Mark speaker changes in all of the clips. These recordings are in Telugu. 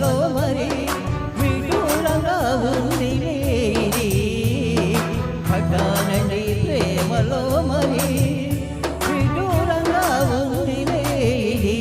Speaker 1: ప్రేమలో మరి విడూరంగా ఉంది ఇది పడ్డానండి ప్రేమలో మరి విడూరంగా ఉంది ఇది.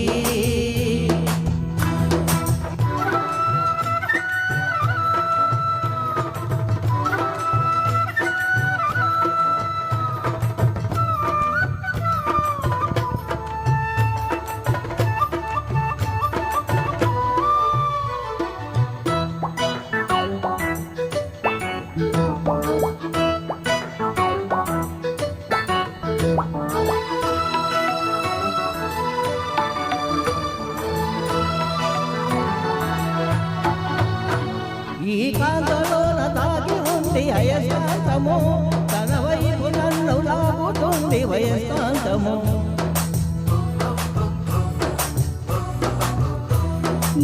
Speaker 1: ఈ కాంతలోన దాగి ఉంది అయస్కాంతము తన వైపు నన్ను లాగుతుంది వయస్కాంతము.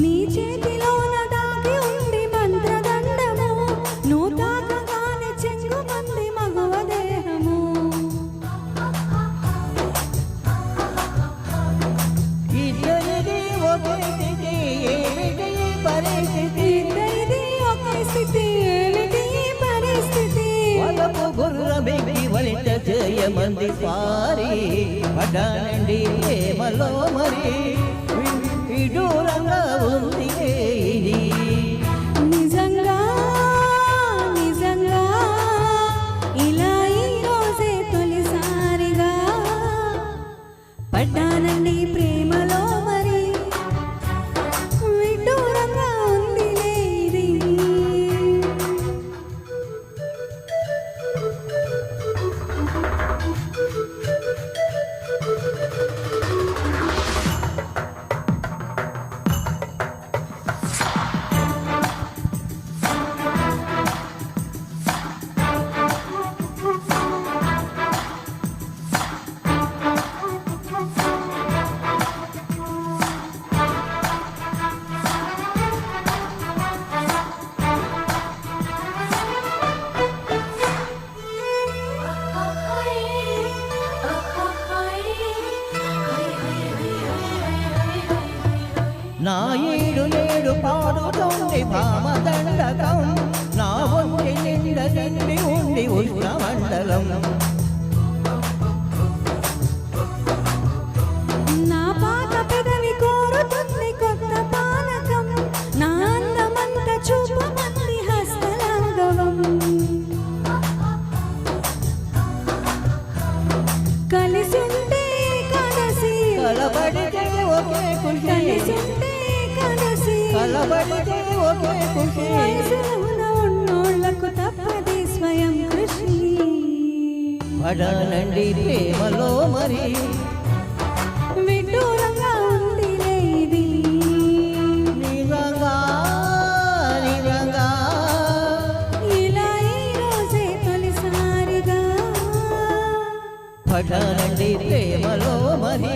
Speaker 2: నీ చేతిలోన దాగి ఉంది మంత్రదండము నువ్వు తాకగానే చెంగుమంది మగవ దేహము.
Speaker 1: ఇద్దరిది ఒకే స్థితి ఏమిటి పరిస్థితి వలపు గుర్రమెక్కి వనిత చేయమంది పారి పడ్డానండి ప్రేమలో మరి విడూరంగా ఉంది ఇది.
Speaker 2: నిజంగా నిజంగా ఇలా ఈ రోజే తొలిసారిగా పడ్డానండి ప్రేమలో మరి విడూరంగా ఉందిలే ఇది.
Speaker 1: నా ఏడు నేడు పాడుతోంది భామదండకం నా ఒంటి నిండ నిండి ఉంది ఉష్ణమండలం.
Speaker 2: నా పాత పెదవి కోరుతుంది కొత్త పానకం నా అందమంత చూపమంది హస్తలాఘవం. కలిసుంటే కలసి
Speaker 1: కలబడితే ఒకే ఖుషి
Speaker 2: కలిసుంటే కలసి
Speaker 1: కలబడితే ఒకే ఖుషి
Speaker 2: వయసులోన ఉన్నోళ్లకు తప్పది స్వయం కృషి.
Speaker 1: పడానండి ప్రేమలో మరి
Speaker 2: విడూరంగా ఉందిలే ఇది.
Speaker 1: నిజంగా నిజంగా
Speaker 2: ఇలా ఈ రోజే తొలిసారిగా
Speaker 1: పడానండి ప్రేమలో మరి